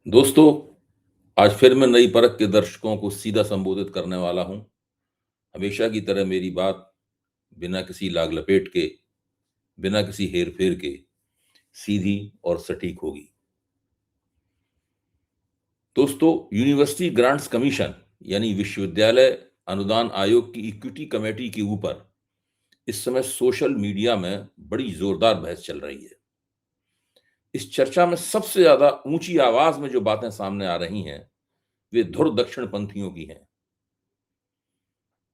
दोस्तों, आज फिर मैं नई परख के दर्शकों को सीधा संबोधित करने वाला हूं। हमेशा की तरह मेरी बात बिना किसी लाग लपेट के, बिना किसी हेर-फेर के सीधी और सटीक होगी। दोस्तों, यूनिवर्सिटी ग्रांट्स कमीशन यानी विश्वविद्यालय अनुदान आयोग की इक्विटी कमेटी के ऊपर इस समय सोशल मीडिया में बड़ी जोरदार बहस चल रही है। इस चर्चा में सबसे ज्यादा ऊंची आवाज में जो बातें सामने आ रही हैं, वे धुर दक्षिणपंथियों की हैं।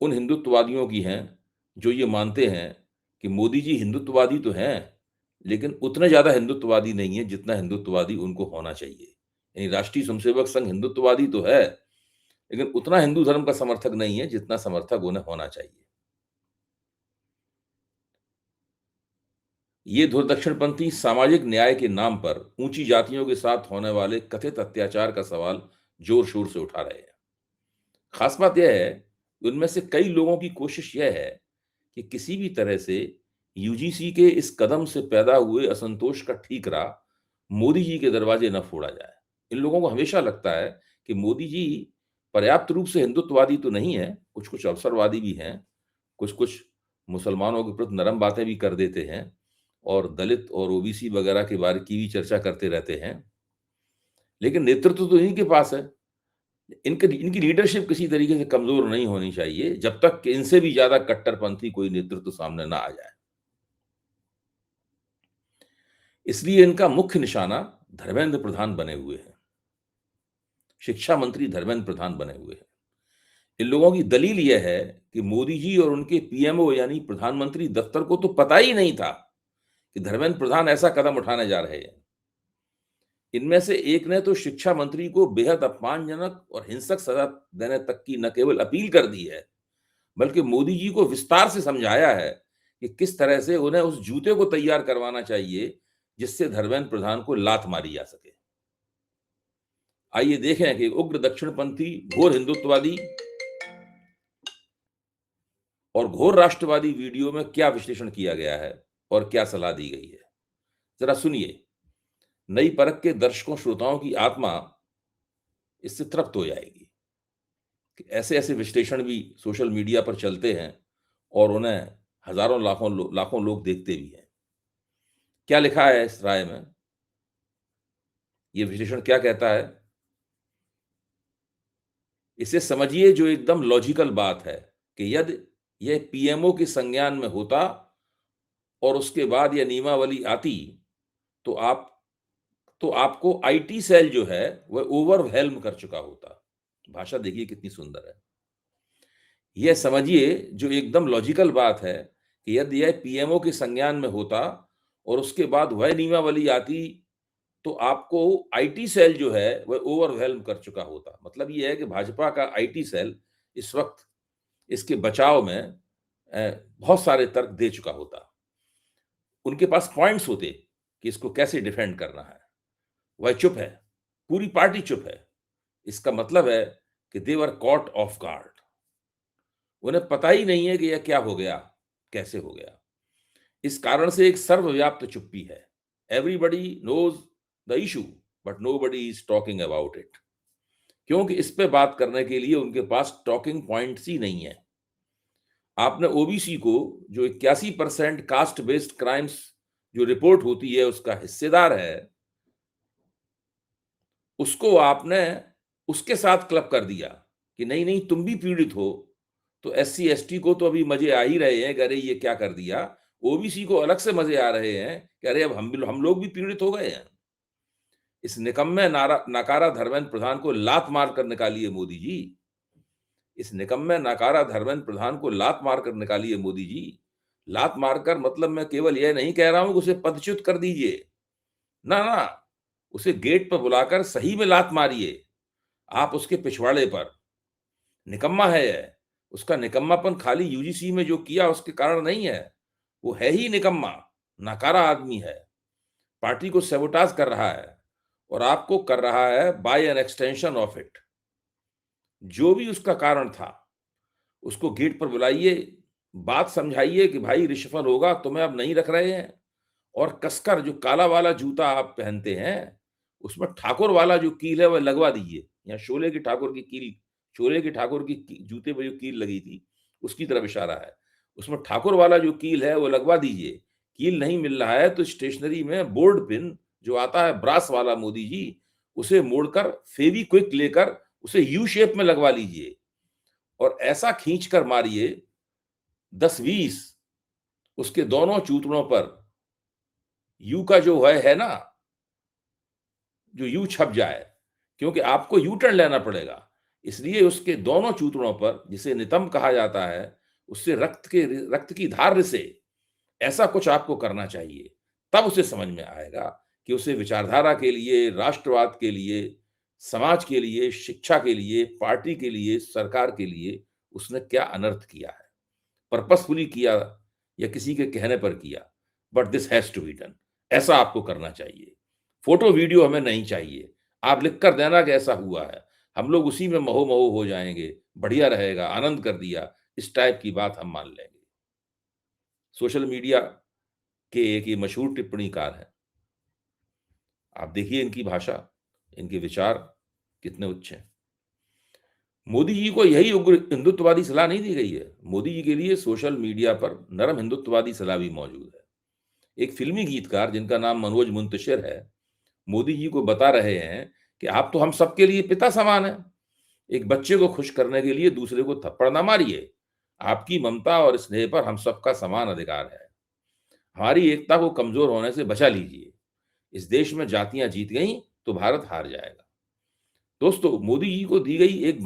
उन हिंदुत्ववादियों की हैं, जो ये मानते हैं कि मोदी जी हिंदुत्ववादी तो हैं, लेकिन उतने ज़्यादा हिंदुत्ववादी नहीं हैं, जितना हिंदुत्ववादी उनको होना चाहिए। यानी राष्ट्रीय स्वयंसेवक संघ हिंदुत्ववादी तो है, लेकिन उतना हिंदू धर्म का समर्थक नहीं है, जितना समर्थक उन्हें होना चाहिए। ये धुरदक्षिणपंथी सामाजिक न्याय के नाम पर ऊंची जातियों के साथ होने वाले कथित अत्याचार का सवाल जोर-शोर से उठा रहे हैं। खास बात यह है, उनमें से कई लोगों की कोशिश यह है कि किसी भी तरह से यूजीसी के इस कदम से पैदा हुए असंतोष का ठीकरा मोदी जी के दरवाजे न फोड़ा जाए। इन लोगों को हमेशा लगता है कि मोदी जी पर्याप्त रूप से हिंदुत्ववादी तो नहीं है, कुछ-कुछ अवसरवादी भी हैं, कुछ-कुछ मुसलमानों के प्रति नरम बातें भी कर देते हैं और दलित और ओबीसी वगैरह के बारे की भी चर्चा करते रहते हैं। लेकिन नेतृत्व तो इन्हीं के पास है। इनके इनकी लीडरशिप किसी तरीके से कमज़ोर नहीं होनी चाहिए, जब तक कि इनसे भी ज़्यादा कट्टरपंथी कोई नेतृत्व सामने ना आ जाए। इसलिए इनका मुख्य निशाना धर्मेंद्र प्रधान बने हुए हैं। शिक्षा मंत्री धर्मेंद्र प्रधान बने हुए हैं। इन लोगों की दलील यह है कि मोदी जी और उनके पीएमओ यानी प्रधानमंत्री दफ्तर को तो पता ही नहीं था कि धर्मेंद्र प्रधान ऐसा कदम उठाने जा रहे हैं। इनमें से एक ने तो शिक्षा मंत्री को बेहद अपमानजनक और हिंसक सजा देने तक की न केवल अपील कर दी है, बल्कि मोदी जी को विस्तार से समझाया है कि किस तरह से उन्हें उस जूते को तैयार करवाना चाहिए, जिससे धर्मेंद्र प्रधान को लात मारी जा सके। आइए देखें कि उग्र दक्षिणपंथी, घोर हिंदुत्ववादी और घोर राष्ट्रवादी वीडियो में क्या विश्लेषण किया गया है और क्या सलाह दी गई है। जरा सुनिए। नई परख के दर्शकों श्रोताओं की आत्मा इससे तृप्त हो जाएगी कि ऐसे-ऐसे विश्लेषण भी सोशल मीडिया पर चलते हैं और उन्हें हजारों लाखों लोग देखते भी हैं। क्या लिखा है इस राय में? ये विश्लेषण क्या कहता है? इसे समझिए जो एकदम लॉजिकल बात है कि यदि यह पीएमओ के संज्ञान में होता और उसके बाद यह नियमावली आती, तो आपको आईटी सेल जो है वह ओवरवेल्म कर चुका होता। भाषा देखिए कितनी सुंदर है। यह समझिए जो एकदम लॉजिकल बात है कि यदि यह पीएमओ के संज्ञान में होता और उसके बाद वह नियमावली आती, तो आपको आईटी सेल जो है वह ओवरवेल्म कर चुका होता। मतलब ये है कि भाजपा का आईटी सेल इस वक्त इसके बचाव में बहुत सारे तर्क दे चुका होता। उनके पास पॉइंट्स होते कि इसको कैसे डिफेंड करना है। वह चुप है, पूरी पार्टी चुप है। इसका मतलब है कि दे वर कॉट ऑफ गार्ड। उन्हें पता ही नहीं है कि यह क्या हो गया, कैसे हो गया। इस कारण से एक सर्वव्याप्त चुप्पी है। Everybody knows the issue but nobody is talking about it. क्योंकि इस पे बात करने के लिए उनके पास टॉकिंग पॉइंट्स ही नहीं है। आपने ओबीसी को, जो 81% कास्ट बेस्ड क्राइम्स जो रिपोर्ट होती है उसका हिस्सेदार है, उसको आपने उसके साथ क्लब कर दिया कि नहीं नहीं तुम भी पीड़ित हो। तो एससी एसटी को तो अभी मजे आ ही रहे हैं कि अरे ये क्या कर दिया। ओबीसी को अलग से मजे आ रहे हैं कि अरे अब हम लोग भी पीड़ित हो गए हैं। इस निकम्मे नकारा धर्मेंद्र प्रधान को लात मार कर निकालिए मोदी जी। इस निकम्मे नकारा धर्मेंद्र प्रधान को लात मार कर निकालिए मोदी जी। लात मारकर मतलब मैं केवल यह नहीं कह रहा हूं कि उसे पदच्युत कर दीजिए। ना ना, उसे गेट पर बुलाकर सही में लात मारिए। आप उसके पिछवाड़े पर। निकम्मा है यह। उसका निकम्मापन खाली यूजीसी में जो किया उसके कारण नहीं है। वो है ही निकम्मा, नकारा आदमी है। पार्टी को सैबोटाज कर रहा है और आपको कर रहा है by an extension of it. जो भी उसका कारण था, उसको गेट पर बुलाइए, बात समझाइए कि भाई रिशफल होगा, तुम्हें अब नहीं रख रहे हैं। और कसकर जो काला वाला जूता आप पहनते हैं, उसमें ठाकुर वाला जो कील है वह लगवा दीजिए। यहाँ शोले की ठाकुर की कील, शोले की ठाकुर की जूते पे जो कील लगी थी उसकी तरफ इशारा है। उसमें ठाकुर वाला जो कील है वो लगवा दीजिए। कील नहीं मिल रहा है तो स्टेशनरी में बोर्ड पिन जो आता है ब्रास वाला मोदी जी, उसे मोड़कर फेविक्विक लेकर उसे यू शेप में लगवा लीजिए और ऐसा खींच कर मारिए 10-20 उसके दोनों चूतड़ों पर यू का जो है ना, जो यू छप जाए, क्योंकि आपको यू टर्न लेना पड़ेगा। इसलिए उसके दोनों चूतड़ों पर, जिसे नितंब कहा जाता है, उससे रक्त की धार रिसे, ऐसा कुछ आपको करना चाहिए। तब उसे समझ में आएगा कि उसे विचारधारा के लिए, राष्ट्रवाद के लिए, समाज के लिए, शिक्षा के लिए, पार्टी के लिए, सरकार के लिए उसने क्या अनर्थ किया है। पर्पसफुली किया या किसी के कहने पर किया, but this has to be done. ऐसा आपको करना चाहिए। फोटो वीडियो हमें नहीं चाहिए। आप लिख कर देना कि ऐसा हुआ है, हम लोग उसी में महो हो जाएंगे, बढ़िया रहेगा, आनंद कर दिया, इस टाइप की बात हम मान लेंगे। सोशल मीडिया के एक ये मशहूर टिप्पणीकार हैं, आप देखिए इनकी भाषा, इनके विचार कितने उच्च हैं। मोदी जी को यही उग्र हिंदुत्ववादी सलाह नहीं दी गई है। मोदी जी के लिए सोशल मीडिया पर नरम हिंदुत्ववादी सलाह भी मौजूद है। एक फिल्मी गीतकार जिनका नाम मनोज मुंतशिर है, मोदी जी को बता रहे हैं कि आप तो हम सबके लिए पिता समान हैं। एक बच्चे को खुश करने के लिए दूसरे को थप्पड़ ना मारिए। आपकी ममता और स्नेह पर हम सबका समान अधिकार है। हमारी एकता को कमजोर होने से बचा लीजिए। इस देश में जातियां जीत गईं तो भारत हार जाएगा। दोस्तों, मोदी जी को दी गई एक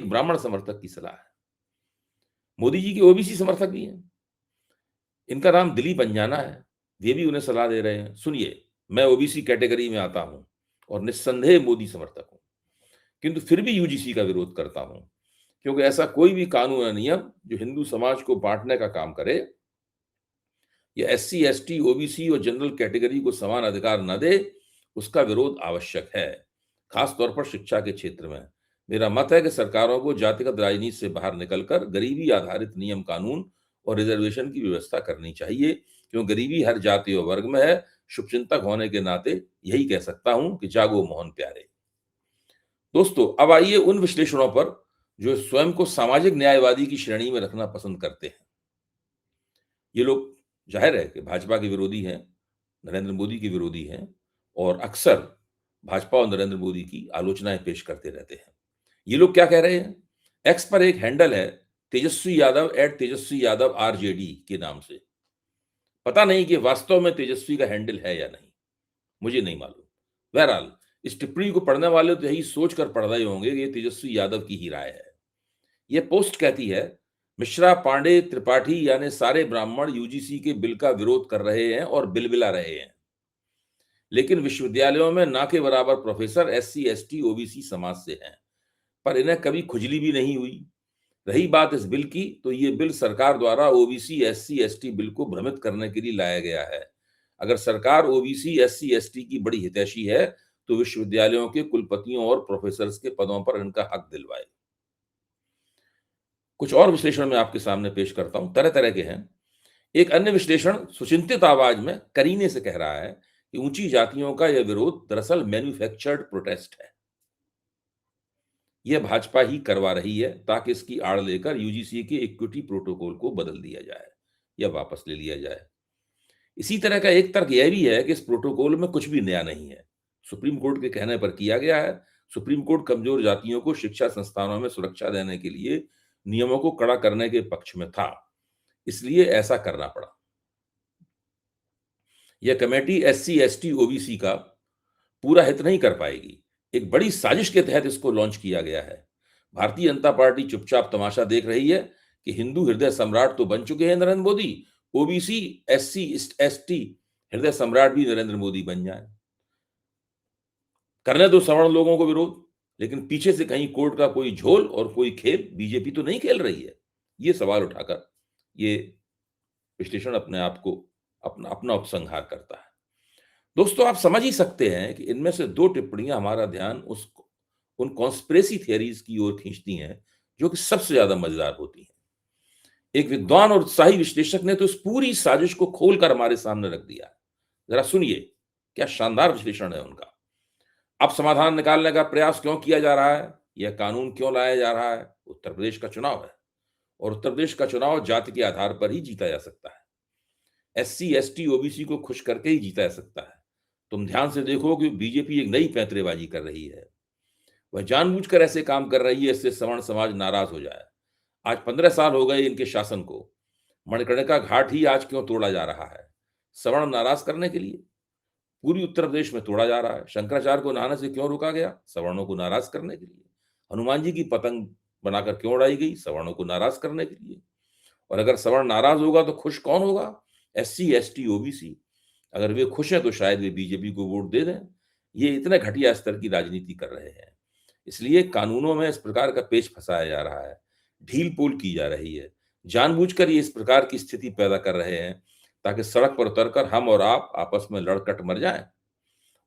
ब्राह्मण समर्थक की सलाह है। मोदी जी के ओबीसी समर्थक भी हैं। इनका नाम दिलीप अंजाना है। ये भी उन्हें सलाह दे रहे हैं, सुनिए, मैं ओबीसी कैटेगरी में आता हूं और निस्संदेह मोदी समर्थक हूं, किंतु फिर भी यूजीसी का विरोध करता हूं, क्योंकि ऐसा कोई भी कानून या नियम जो हिंदू समाज को बांटने का काम करे या एससी, एसटी, ओबीसी और जनरल कैटेगरी को समान अधिकार न दे, उसका विरोध आवश्यक है, खास तौर पर शिक्षा के क्षेत्र में। मेरा मत है कि सरकारों को जातिगत राजनीति से बाहर निकलकर गरीबी आधारित नियम कानून और रिजर्वेशन की व्यवस्था करनी चाहिए, क्योंकि गरीबी हर जाति और वर्ग में है। शुभचिंतक होने के नाते यही कह सकता हूं कि जागो मोहन प्यारे। दोस्तों, अब आइए उन विश्लेषणों पर जो स्वयं को सामाजिक न्यायवादी की श्रेणी में रखना पसंद करते हैं। ये लोग जाहिर है कि भाजपा के विरोधी हैं, नरेंद्र मोदी के विरोधी हैं और अक्सर भाजपा और नरेंद्र मोदी की आलोचनाएं पेश करते रहते हैं। ये लोग क्या कह रहे हैं? एक्स पर एक हैंडल है तेजस्वी यादव @तेजस्वी यादव RJD के नाम से। पता नहीं कि वास्तव में तेजस्वी का हैंडल है या नहीं, मुझे नहीं मालूम। बहरहाल, इस टिप्पणी को पढ़ने वाले तो यही सोचकर पढ़ रहे होंगे कि ये तेजस्वी यादव की ही राय है। ये पोस्ट कहती है, मिश्रा, पांडे, त्रिपाठी यानी सारे ब्राह्मण यूजीसी के बिल का विरोध कर रहे हैं और बिलबिला रहे हैं, लेकिन विश्वविद्यालयों में ना के बराबर प्रोफेसर एससी, एसटी, ओबीसी समाज से हैं, पर इन्हें कभी खुजली भी नहीं हुई। रही बात इस बिल की, तो ये बिल सरकार द्वारा ओबीसी, एससी, एसटी बिल को भ्रमित करने के लिए लाया गया है। अगर सरकार ओबीसी, एससी, एसटी की बड़ी हितैषी है तो विश्वविद्यालयों के कुलपतियों और प्रोफेसर्स के पदों पर इनका हक दिलवाए। कुछ और विश्लेषण मैं आपके सामने पेश करता हूं, तरह तरह के हैं। एक अन्य विश्लेषण सुचिंतित आवाज में करीने से कह रहा है कि ऊंची जातियों का यह विरोध दरअसल मैन्युफैक्चर्ड प्रोटेस्ट है। यह भाजपा ही करवा रही है ताकि इसकी आड़ लेकर यूजीसी के इक्विटी प्रोटोकॉल को बदल दिया जाए या वापस ले लिया जाए। इसी तरह का एक तर्क यह भी है कि इस प्रोटोकॉल में कुछ भी नया नहीं है, सुप्रीम कोर्ट के कहने पर किया गया है। सुप्रीम कोर्ट कमजोर जातियों को शिक्षा संस्थानों में सुरक्षा देने के लिए नियमों को कड़ा करने के पक्ष में था, इसलिए ऐसा करना पड़ा। यह कमेटी एससी, एसटी, ओबीसी का पूरा हित नहीं कर पाएगी। एक बड़ी साजिश के तहत इसको लॉन्च किया गया है। भारतीय जनता पार्टी चुपचाप तमाशा देख रही है कि हिंदू हृदय सम्राट तो बन चुके हैं Narendra Modi, OBC, SC, ST हृदय सम्राट भी नरेंद्र मोदी बन जाए। करने दो सवर्ण लोगों को विरोध, लेकिन पीछे से कहीं कोर्ट का कोई झोल और कोई खेल बीजेपी तो नहीं खेल रही है। ये सवाल उठाकर ये विश्लेषण अपने आप को अपना अपना उपसंहार करता है। दोस्तों, आप समझ ही सकते हैं कि इनमें से दो टिप्पणियां हमारा ध्यान उन कॉन्स्पिरेसी थियरीज की ओर खींचती हैं जो कि सबसे ज्यादा मजेदार होती हैं। एक विद्वान और उत्साही विश्लेषक ने तो इस पूरी साजिश को खोलकर हमारे सामने रख दिया। जरा सुनिए। क्या शानदार विश्लेषण है उनका। अब समाधान निकालने का प्रयास क्यों किया जा रहा है? यह कानून क्यों लाया जा रहा है? उत्तर प्रदेश का चुनाव है और उत्तर प्रदेश का चुनाव जाति के आधार पर ही जीता जा सकता है। एससी, एसटी, ओबीसी को खुश करके ही जीता जा सकता है। तुम ध्यान से देखो कि बीजेपी एक नई पैंतरेबाजी कर रही है। वह जानबूझकर ऐसे काम कर रही है इससे सवर्ण समाज नाराज हो जाए। आज 15 साल हो गए इनके शासन को। मणिकर्णिका घाट ही आज क्यों तोड़ा जा रहा है? सवर्ण नाराज करने के लिए। पूरी उत्तर प्रदेश में तोड़ा जा रहा है। शंकराचार्य को नहाने से क्यों रोका गया? सवर्णों को नाराज करने के लिए। हनुमान जी की पतंग बनाकर क्यों उड़ाई गई? सवर्णों को नाराज करने के लिए। और अगर सवर्ण नाराज होगा तो खुश कौन होगा? SC, ST, OBC. अगर वे खुश हैं तो शायद वे बीजेपी को वोट दे दें। ये इतने घटिया स्तर की राजनीति कर रहे हैं। इसलिए कानूनों में इस प्रकार का पेच फंसाया जा रहा है, ढील पोल की जा रही है। जानबूझकर ये इस प्रकार की स्थिति पैदा कर रहे हैं ताकि सड़क पर उतरकर हम और आप आपस में लड़कट मर जाएं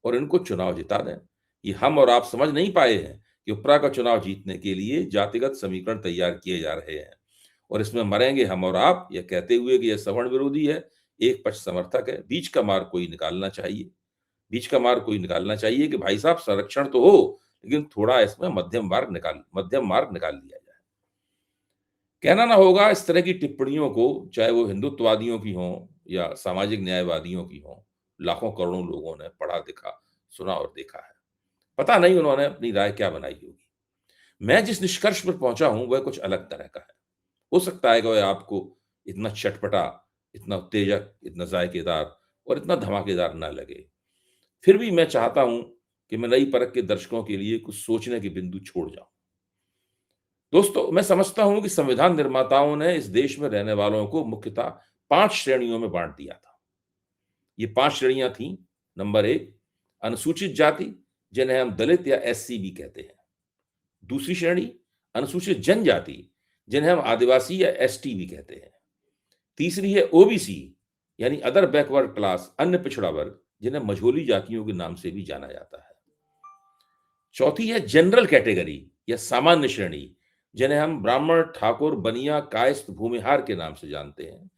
और इनको चुनाव जिता दें। ये हम और आप समझ नहीं पाए हैं कि उपरा का चुनाव जीतने के लिए जातिगत समीकरण तैयार किए जा रहे हैं और इसमें मरेंगे हम और आप, यह कहते हुए कि यह सवर्ण विरोधी है, एक पक्ष समर्थक है। बीच का मार्ग कोई निकालना चाहिए। बीच का मार्ग कोई निकालना चाहिए कि भाई साहब संरक्षण तो हो, लेकिन थोड़ा इसमें मध्यम मार्ग निकाल लिया जाए। कहना ना होगा इस तरह की टिप्पणियों को, चाहे वो हिंदुत्ववादियों की हों या सामाजिक न्यायवादियों की हों, लाखों करोड़ों लोगों ने पढ़ा लिखा, सुना और देखा है। पता नहीं उन्होंने अपनी राय क्या बनाई होगी। मैं जिस निष्कर्ष पर पहुंचा हूं वह कुछ अलग तरह का है। हो सकता है कि वह आपको इतना चटपटा, इतना उत्तेजक, इतना जायकेदार और इतना धमाकेदार ना लगे। फिर भी मैं चाहता हूं कि मैं नई परख के दर्शकों के लिए कुछ सोचने के बिंदु छोड़ जाऊं। दोस्तों, मैं समझता हूं कि संविधान निर्माताओं ने इस देश में रहने वालों को मुख्यतः 5 श्रेणियों में बांट दिया था। ये 5 श्रेणियां थीं। नंबर 1, अनुसूचित जाति, जिन्हें हम दलित या एससी भी कहते हैं। दूसरी श्रेणी, अनुसूचित जनजाति, जिन्हें हम आदिवासी या एसटी भी कहते हैं। तीसरी है ओबीसी, यानी अदर बैकवर्ड क्लास, अन्य पिछड़ा वर्ग, जिन्हें मझोली जातियों के नाम से भी जाना जाता है। चौथी है जनरल कैटेगरी या सामान्य श्रेणी, जिन्हें हम ब्राह्मण, ठाकुर, बनिया, कायस्थ, भूमिहार के नाम से जानते हैं।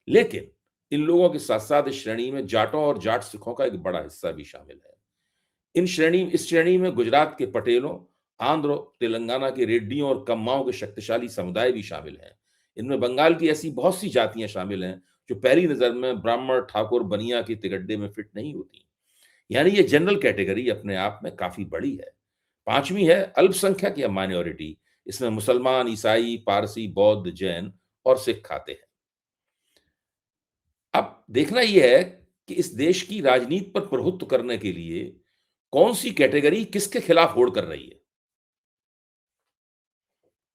लेकिन इन लोगों के साथ साथ इस श्रेणी में जाटों और जाट सिखों का एक बड़ा हिस्सा भी शामिल है। इस श्रेणी में गुजरात के पटेलों, आंध्र और तेलंगाना के रेड्डियों और कम्माओं के शक्तिशाली समुदाय भी शामिल हैं। इनमें बंगाल की ऐसी बहुत सी जातियां शामिल हैं जो पहली नजर में ब्राह्मण, ठाकुर, बनिया के तिगड्डे में फिट नहीं होती। यानी ये जनरल कैटेगरी अपने आप में काफी बड़ी है। पांचवी है अल्पसंख्यक या माइनॉरिटी। इसमें मुसलमान, ईसाई, पारसी, बौद्ध, जैन और सिख आते हैं। अब देखना यह है कि इस देश की राजनीति पर प्रभुत्व करने के लिए कौन सी कैटेगरी किसके खिलाफ होड़ कर रही है।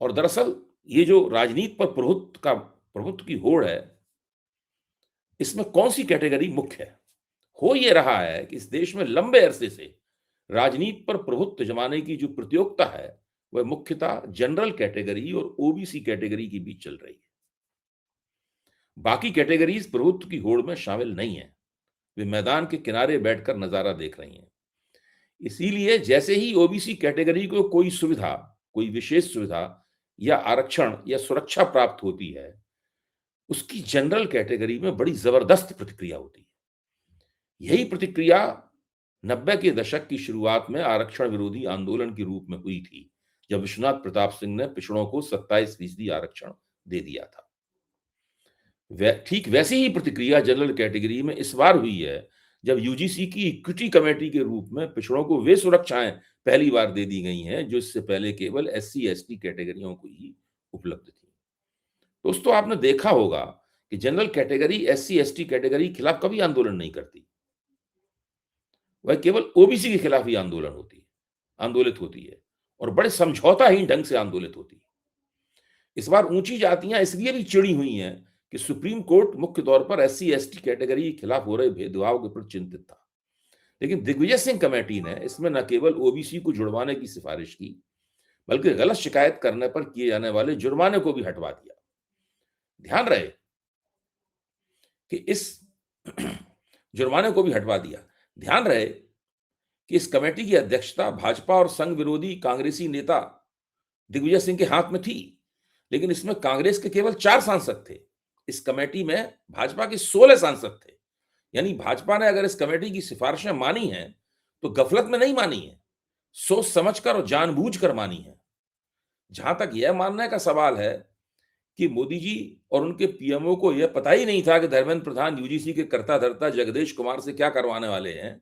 और दरअसल ये जो राजनीति पर प्रभुत्व की होड़ है, इसमें कौन सी कैटेगरी मुख्य है? हो ये रहा है कि इस देश में लंबे अरसे से राजनीति पर प्रभुत्व जमाने की जो प्रतियोगिता है, वह मुख्यतः जनरल कैटेगरी और ओबीसी कैटेगरी के बीच चल रही है। बाकी कैटेगरीज प्रभुत्व की होड़ में शामिल नहीं है। वे मैदान के किनारे बैठकर नजारा देख रही हैं। इसीलिए जैसे ही ओबीसी कैटेगरी को कोई सुविधा, कोई विशेष सुविधा या आरक्षण या सुरक्षा प्राप्त होती है, उसकी जनरल कैटेगरी में बड़ी जबरदस्त प्रतिक्रिया होती है। यही प्रतिक्रिया 90 के दशक की शुरुआत में आरक्षण विरोधी आंदोलन के रूप में हुई थी, जब विश्वनाथ प्रताप सिंह ने पिछड़ों को 27% आरक्षण दे दिया था। ठीक वैसी ही प्रतिक्रिया जनरल कैटेगरी में इस बार हुई है, जब यूजीसी की इक्विटी कमेटी के रूप में पिछड़ों को वे सुरक्षाएं पहली बार दे दी गई हैं जो इससे पहले केवल एससी एसटी कैटेगरियों को ही उपलब्ध थी। दोस्तों, आपने देखा होगा कि general category SC ST category के खिलाफ कभी आंदोलन नहीं करती। वह केवल ओबीसी के खिलाफ ही आंदोलित होती है और बड़े समझौताहीन ढंग से आंदोलित होती है। इस बार ऊंची जातियां इसलिए भी चिड़ी हुई हैं कि सुप्रीम कोर्ट मुख्य तौर पर एससी एसटी कैटेगरी के खिलाफ हो रहे भेदभाव के प्रति चिंतित था। लेकिन दिग्विजय सिंह कमेटी ने इसमें न केवल ओबीसी को जुड़वाने की सिफारिश की, बल्कि गलत शिकायत करने पर किए जाने वाले जुर्माने को भी हटवा दिया। ध्यान रहे कि इस कमेटी की अध्यक्षता भाजपा और संघ विरोधी कांग्रेसी नेता दिग्विजय सिंह के हाथ में थी, लेकिन इसमें कांग्रेस के केवल 4 सांसद थे। इस कमेटी में भाजपा के 16 सांसद थे। यानी भाजपा ने अगर इस कमेटी की सिफारिशें मानी हैं, तो गफलत में नहीं मानी है, सोच समझकर और जानबूझकर मानी है। जहां तक यह मानने का सवाल है कि मोदी जी और उनके पीएमओ को यह पता ही नहीं था कि धर्मेंद्र प्रधान यूजीसी के कर्ता-धर्ता जगदेश कुमार से क्या करवाने वाले हैं,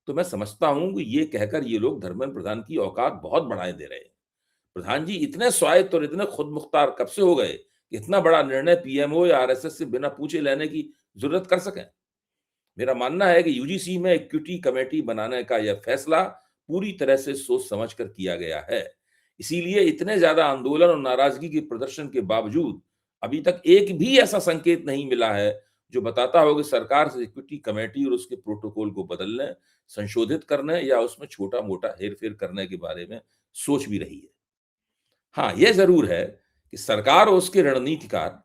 तो मैं समझता हूं कि ये कहकर ये लोग धर्मेंद्र प्रधान की औकात बहुत बढ़ाए दे रहे हैं। प्रधान जी इतने स्वायत्त और इतने खुद मुख्तार कब से हो गए कि इतना बड़ा निर्णय पीएमओ या आरएसएस से बिना पूछे लेने की जरूरत कर सकें? मेरा मानना है कि यूजीसी में इक्विटी कमेटी बनाने का यह फैसला पूरी तरह से सोच समझ कर किया गया है। इसीलिए इतने ज्यादा आंदोलन और नाराजगी के प्रदर्शन के बावजूद अभी तक एक भी ऐसा संकेत नहीं मिला है जो बताता हो कि सरकार से इक्विटी कमेटी और उसके प्रोटोकॉल को बदलने, संशोधित करने या उसमें छोटा-मोटा हेर-फेर करने के बारे में सोच भी रही है। हाँ, यह ज़रूर है कि सरकार और उसके रणनीतिकार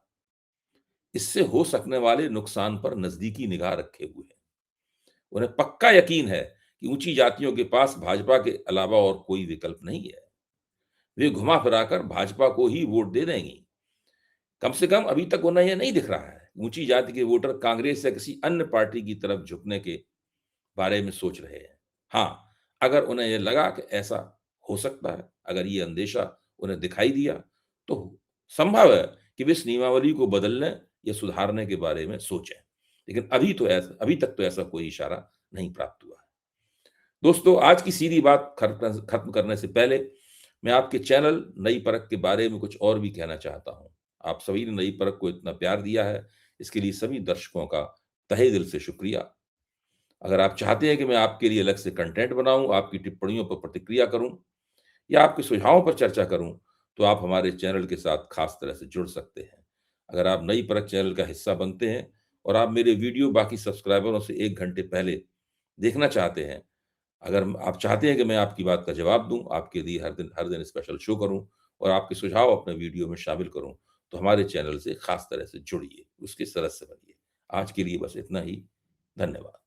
इससे हो सकने वाले नुकसान पर नज़दीकी निगाह रखे हुए हैं। उन्हें पक्का यकीन है कि ऊँची जातियों के पास भाजपा के अलावा और कोई विकल्प नहीं है। वे घुमा-फिरा कर भाजपा को ही वोट दे देंगी। कम से कम अभी तक उन्हें यह नहीं दिख रहा है। ऊँची जाति के वोटर कांग्रेस या किसी अन्य पार्टी की तरफ झुकने के बारे में सोच रहे हैं। हाँ, अगर उन्हें यह लगा कि ऐसा हो सकता है, अगर ये अंदेशा उन्हें दिखाई दिया, तो संभव है कि वे इस नियमावली को बदलने या सुधारने के बारे में सोचें। लेकिन अभी तक तो ऐसा कोई इशारा नहीं प्राप्त हुआ है। दोस्तों, आज की सीधी बात खत्म करने से पहले मैं आपके चैनल नई परख के बारे में कुछ और भी कहना चाहता हूँ। आप सभी ने नई परख को इतना प्यार दिया है, इसके लिए सभी दर्शकों का तहे दिल से शुक्रिया। अगर आप चाहते हैं कि मैं आपके लिए अलग से कंटेंट बनाऊँ, आपकी टिप्पणियों पर प्रतिक्रिया करूँ या आपके सुझावों पर चर्चा करूँ, तो आप हमारे चैनल के साथ खास तरह से जुड़ सकते हैं। अगर आप नई परख चैनल का हिस्सा बनते हैं और आप मेरे वीडियो बाकी सब्सक्राइबरों से 1 घंटे पहले देखना चाहते हैं, अगर आप चाहते हैं कि मैं आपकी बात का जवाब दूँ, आपके लिए हर दिन स्पेशल शो करूँ और आपके सुझाव अपने वीडियो में शामिल करूँ, तो हमारे चैनल से खास तरह से जुड़िए, उसके सदस्य बनिए। आज के लिए बस इतना ही। धन्यवाद।